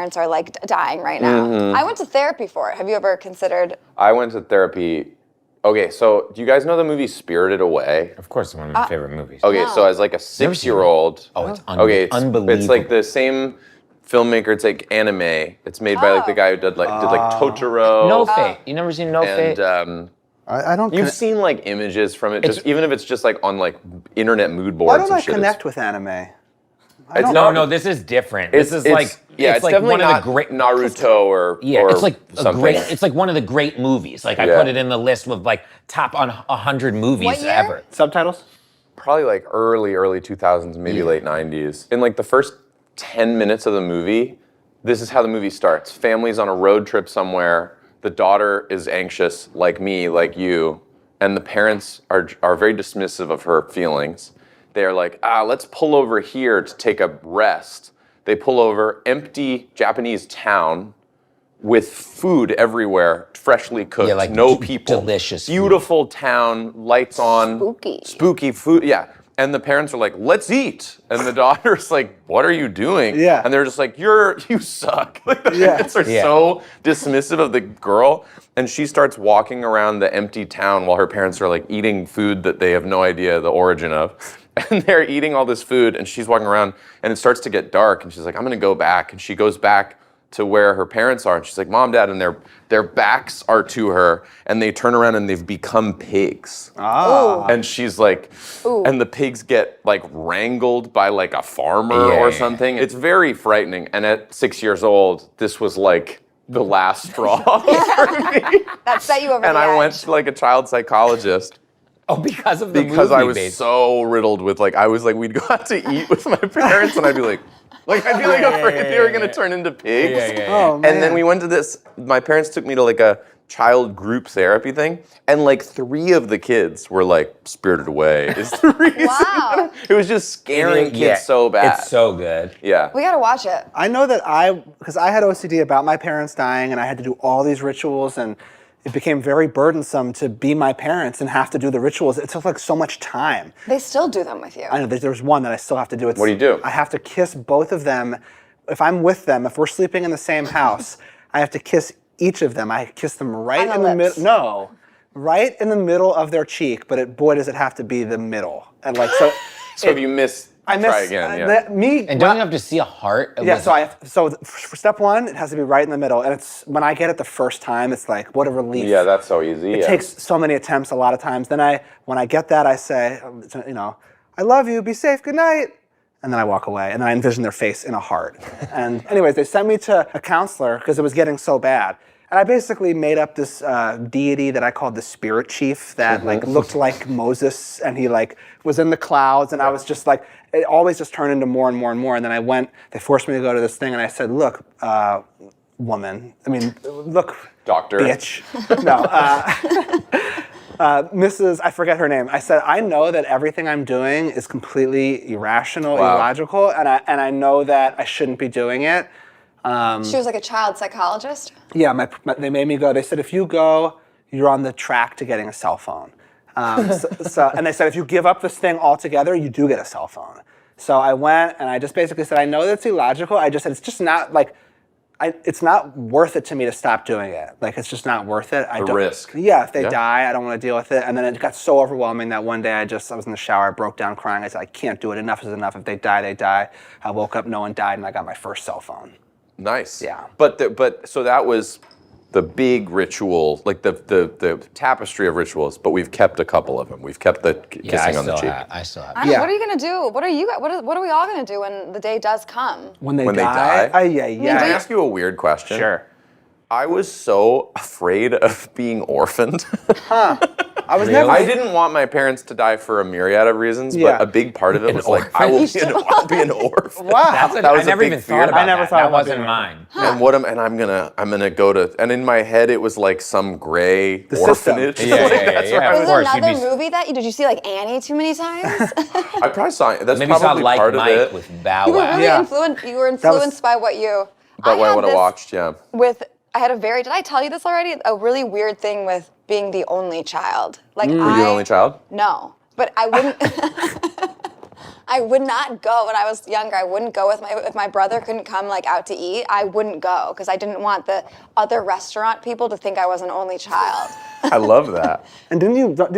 parents are like dying right now. I went to therapy for it. Have you ever considered? I went to therapy. Okay, so do you guys know the movie Spirited Away? Of course, it's one of my favorite movies. Okay, so as like a 6-year-old. Oh, it's unbelievable. It's like the same filmmaker. It's like anime. It's made by like the guy who did like Totoro. No Fate. You never seen No Fate? And I don't. you've seen like images from it, just even if it's just like on like internet mood boards. Why don't and I shit, connect with anime? No, this is different. This is like it's like definitely one not of the great Naruto or it's like something. it's like one of the great movies. Like I put it in the list with like top on 100 movies What year? ever. Subtitles? Probably like early 2000s, maybe late 90s. In like the first 10 minutes of the movie, this is how the movie starts. Family's on a road trip somewhere. The daughter is anxious, like me, like you, and the parents are very dismissive of her feelings. They're like, let's pull over here to take a rest. They pull over, empty Japanese town with food everywhere, freshly cooked, Yeah, like no people. delicious food. Beautiful town, lights on. Spooky. Spooky food, yeah. And the parents are like, let's eat. And the daughter's like, what are you doing? Yeah. And they're just like, you suck. Like the Yeah. parents are so dismissive of the girl. And she starts walking around the empty town while her parents are like eating food that they have no idea the origin of. And they're eating all this food and she's walking around and it starts to get dark and she's like, I'm gonna go back. And she goes back to where her parents are and she's like, Mom, Dad, and their backs are to her and they turn around and they've become pigs. And she's like, and the pigs get like wrangled by like a farmer or something. It's very frightening. And at 6 years old, this was like the last straw for me. That set you over And the I edge. went to like a child psychologist. Oh, because of the movie. Because I was so riddled with like, we'd go out to eat with my parents and I'd be like I'd be like afraid they were gonna turn into pigs. Oh, man. And then we went to this, my parents took me to like a child group therapy thing and like 3 of the kids were like Spirited Away is the reason. Wow. It was just scaring kids so bad. It's so good. Yeah. We gotta watch it. I know that because I had OCD about my parents dying and I had to do all these rituals and it became very burdensome to be my parents and have to do the rituals. It took like so much time. They still do them with you. I know there's one that I still have to do. What do you do? I have to kiss both of them. If I'm with them, if we're sleeping in the same house, I have to kiss each of them. I kiss them right On in the the lips. middle. No, right in the middle of their cheek. But boy, does it have to be the middle. And like so. So if you miss, try again. Yeah. And don't you have to see a heart? Yeah, so for step 1, it has to be right in the middle. And it's when I get it the first time, it's like, what a relief. Yeah, that's so easy. It takes so many attempts a lot of times. Then when I get that, I say, I love you, be safe, good night. And then I walk away, and then I envision their face in a heart. And anyways, they sent me to a counselor because it was getting so bad. And I basically made up this deity that I called the spirit chief that like looked like Moses, and he like was in the clouds, and I was just like, it always just turned into more and more and more. And then they forced me to go to this thing, and I said, look, look, Doctor. Bitch. No, Mrs. I forget her name. I said, I know that everything I'm doing is completely irrational, illogical, and I know that I shouldn't be doing it. She was like a child psychologist? Yeah, they made me go. They said, if you go, you're on the track to getting a cell phone. And they said, if you give up this thing altogether, you do get a cell phone. So I went, and I just basically said, I know that's illogical. I just said, it's just not like, it's not worth it to me to stop doing it. Like, it's just not worth it. The risk. Yeah, if they die, I don't want to deal with it. And then it got so overwhelming that one day I was in the shower, I broke down crying. I said, I can't do it. Enough is enough. If they die, they die. I woke up, no one died, and I got my first cell phone. Nice. Yeah. But so that was the big ritual, like the tapestry of rituals, but we've kept a couple of them. We've kept the kissing on the cheek. I still have. What are you gonna do? What are we all gonna do when the day does come? When they die? Yeah. Can I ask you a weird question? Sure. I was so afraid of being orphaned. I was Really? never. I didn't want my parents to die for a myriad of reasons, Yeah. but a big part of it was like, orphan? I'll be an orphan. Wow. That I was a never big even fear. thought about I never that. thought That about wasn't being mine. And I'm gonna go to, and in my head it was like some gray orphanage. system. Yeah, Like, yeah, that's yeah. where I Of Was was. course, there you'd another movie did you see like Annie too many times? I probably saw it. That's Maybe saw probably Like part Mike of it. with Bow You were Wow. really Yeah. influenced by what you. But what I had would have this watched, yeah. did I tell you this already? A really weird thing with being the only child. Like Were you an only child? No, but I wouldn't. I would not go when I was younger. I wouldn't go with if my brother couldn't come like out to eat, I wouldn't go because I didn't want the other restaurant people to think I was an only child. I love that. And didn't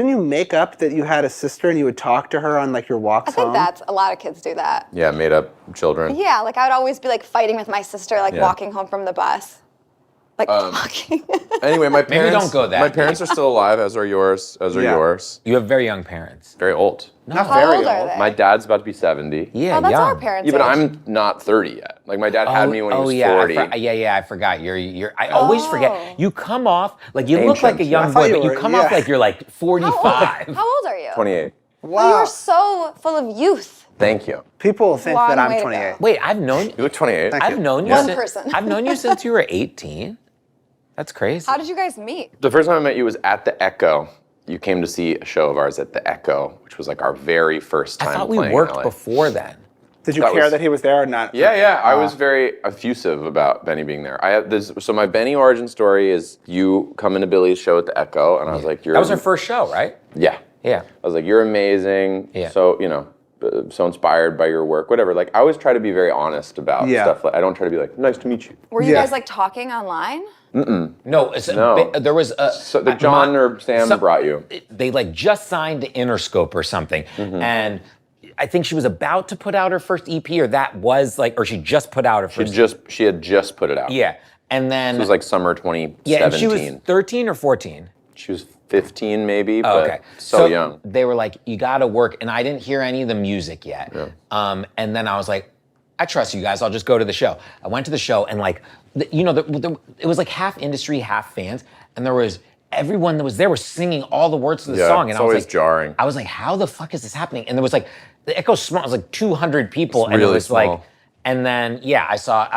you make up that you had a sister and you would talk to her on like your walks I think home? that's a lot of kids do that. Yeah, made up children. Yeah, like I would always be like fighting with my sister, like Yeah. walking home from the bus. Like talking. Anyway, my Maybe parents. don't go that My deep. parents are still alive, as are yours. As are Yeah. yours. You have very young parents. Very old. Not How very old are they? My dad's about to be 70. Yeah, Oh, that's young. our parents' Yeah, but age. I'm not 30 yet. Like my dad had me when he was yeah, 40. I forgot. You're. I always Oh. forget. You come off like you look like a Ancient. young I thought boy, you but you were- come yeah. off like you're like 45. How old are you? 28. Oh, you are so full of youth. Thank you. People think Long that way I'm to go. 28. Wait, I've known You look 28. Thank I've you. known you One since, person. I've known you since you were 18. That's crazy. How did you guys meet? The first time I met you was at the Echo. You came to see a show of ours at the Echo, which was like our very first time I thought we playing in worked LA. before then. Did you That care was- that he was there or not? Yeah. I was very effusive about Benny being there. I have this. So my Benny origin story is you come into Billy's show at the Echo, and I was like, "You're." That was our first show, right? Yeah. Yeah. I was like, "You're amazing." Yeah. So so inspired by your work, whatever. Like I always try to be very honest about Yeah. stuff. Like I don't try to be like, "Nice to meet you." Were you Yeah. guys like talking online? No, it's No. there was a So the John or Sam brought you. They like just signed to Interscope or something, and I think she was about to put out her first EP, or that was like, or she just put out her first. She had just put it out. Yeah, and then It was like summer 2017. yeah, and she was 13 or 14. She was 15 maybe, Oh, but okay. so young. They were like, you got to work, and I didn't hear any of the music yet. And then I was like, I trust you guys. I'll just go to the show. I went to the show, and like, it was like half industry, half fans, and there was everyone that was there was singing all the words to the Yeah, song, and it's I was always like, jarring. I was like, how the fuck is this happening? And there was like, the Echo's small. It was like 200 people, and it really was like, small. and then yeah, I saw.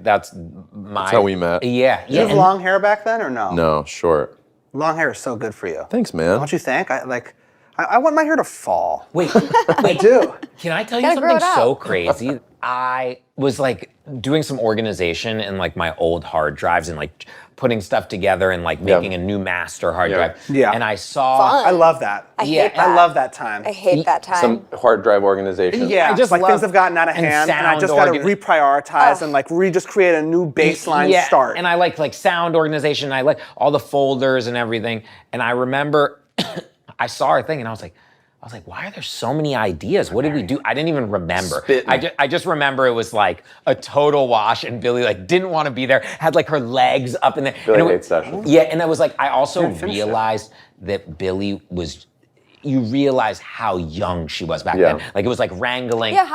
That's my. That's how we met. Yeah, Did you yeah. have and- long hair back then or no? No, short. Long hair is so good for you. Thanks, man. Don't you think? I want my hair to fall. Wait, I do. Can I tell you Gotta grow something it so out. crazy? I was like doing some organization in like my old hard drives and like putting stuff together and like making a new master hard Yeah. drive. Yeah. And I saw. Fun. I love that. I Yeah, hate that. I love that time. I hate that time. Some hard drive organization. Yeah, I just like love- things have gotten out of and hand, and I sound just got to organ- reprioritize and like just create a new baseline yeah, start. And I like sound organization. I like all the folders and everything. And I remember I saw her thing and I was like, why are there so many ideas? What did we do? I didn't even remember. Spitting. I just remember it was like a total wash, and Billy like didn't want to be there. Had like her legs up in there. Billy And it hates sessions. Yeah, and I was like, I also finish it. realized that Billy was. You realize how young she was back Yeah. then. Like it was like wrangling. yeah,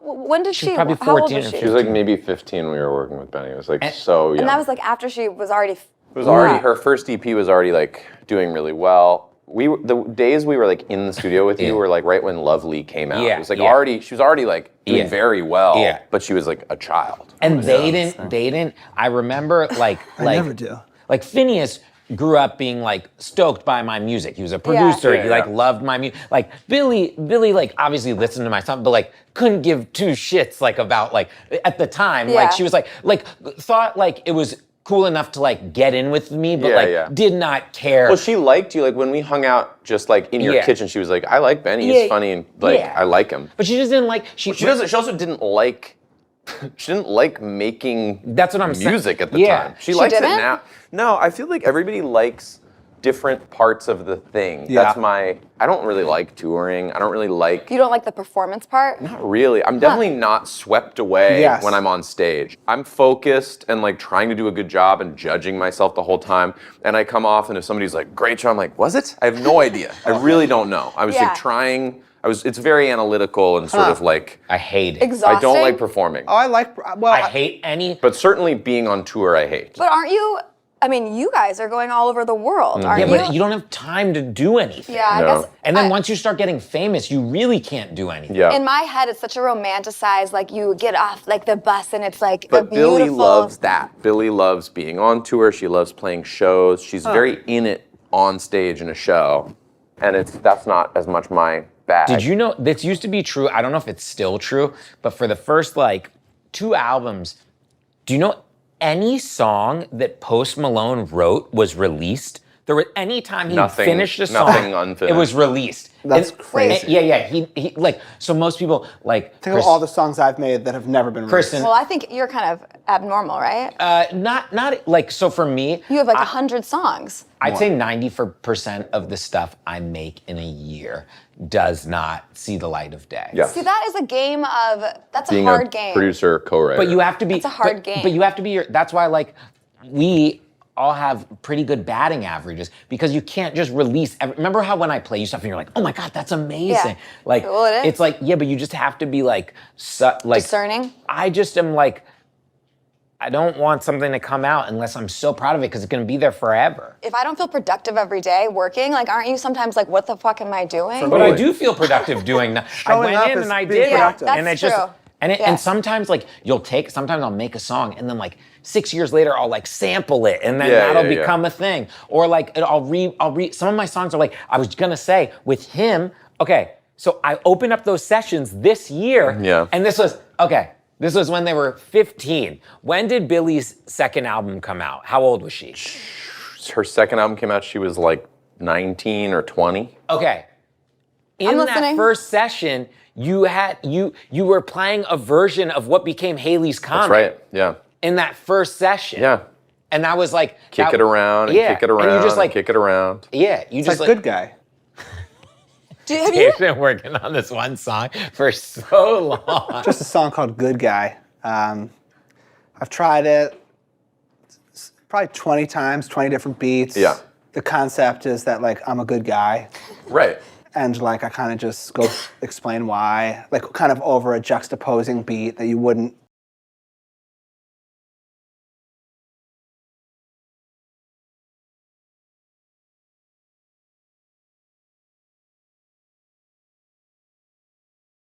when did she, probably how old 14 was and she? She was like maybe 15 when we were working with Benny. It was like so young. And that was like after she was already. It was already her first EP was already like doing really well. The days we were like in the studio with you were like right when Lovely came out. Yeah, It was like yeah. she was already like doing Yeah. very well. Yeah. But she was like a child. And they didn't. I remember like never do. Like Phineas grew up being like stoked by my music. He was a producer. Yeah, He like yeah. loved my music. Like Billy like obviously listened to my stuff, but like couldn't give two shits like about like at the time. Yeah. Like she was like thought like it was cool enough to like get in with me, but Yeah, like yeah. did not care. Well, she liked you. Like when we hung out just like in your Yeah. kitchen, she was like, I like Benny. Yeah, He's funny and like yeah. I like him. But she just didn't like She also didn't like she didn't like making That's what I'm saying. music at the Yeah. time. She She likes didn't? it now. No, I feel like everybody likes different parts of the thing. Yeah. That's I don't really like touring. I don't really like You don't like the performance part? Not really. I'm definitely not swept away Yes. when I'm on stage. I'm focused and like trying to do a good job and judging myself the whole time. And I come off and if somebody's like, great job, I'm like, was it? I have no idea. I really don't know. I was Yeah. like trying. It's very analytical and sort of like, I hate it. Exhausting. I don't like performing. Oh, I like. Well, I hate any. But certainly being on tour, I hate. But aren't you? I mean, you guys are going all over the world, aren't Yeah, you? but you don't have time to do anything. Yeah, I No. guess. And then I- once you start getting famous, you really can't do anything. Yeah. in my head, it's such a romanticized, like you get off like the bus and it's like a But beautiful. Billy loves that. Billy loves being on tour. She loves playing shows. She's very in it on stage in a show. And that's not as much my bag. Did you know this used to be true? I don't know if it's still true, but for the first like 2 albums, do you know any song that Post Malone wrote was released Anytime he Nothing- finished a song, nothing it unfinished. was released. That's And- crazy. Yeah. He like, so most people like Think of all the songs I've made that have never been released. Kristen. Well, I think you're kind of abnormal, right? Not like, so for me, You have like 100 songs. I'd say 90% of the stuff I make in a year does not see the light of day. Yeah. See, that is a game of, that's Being a hard a game. producer, co-writer. But you have to be. It's a hard game. But you have to be. That's why, like, we all have pretty good batting averages because you can't just release. Remember how when I play you stuff and you're like, oh my god, that's amazing. Yeah. Like, Well, it is. it's like, yeah, but you just have to be like, like Discerning? I just am like, I don't want something to come out unless I'm so proud of it because it's gonna be there forever. If I don't feel productive every day working, like, aren't you sometimes like, what the fuck am I doing? But I Totally. do feel productive doing that. I Showing went up in is and I being did it. productive. Yeah, and that's it just true. and Yeah. and sometimes like sometimes I'll make a song and then like 6 years later I'll like sample it and then Yeah, that'll yeah. become a thing. Or like I'll read some of my songs are like I was gonna say with him, okay, so I opened up those sessions this year. Yeah. And this was when they were 15. When did Billy's second album come out? How old was she? Her second album came out, she was like 19 or 20. Okay. In that listening. first session, you were playing a version of what became Haley's Comet. That's right, yeah. In that first session. Yeah. And I was like, Kick it around and kick it around And you just and like, kick it around. yeah, you It's just like Good Guy. Have you? Dave's been working on this one song for so long. Just a song called Good Guy. I've tried it probably 20 times, 20 different beats. Yeah. The concept is that like I'm a good guy. Right. And like I kind of just go explain why, like kind of over a juxtaposing beat that you wouldn't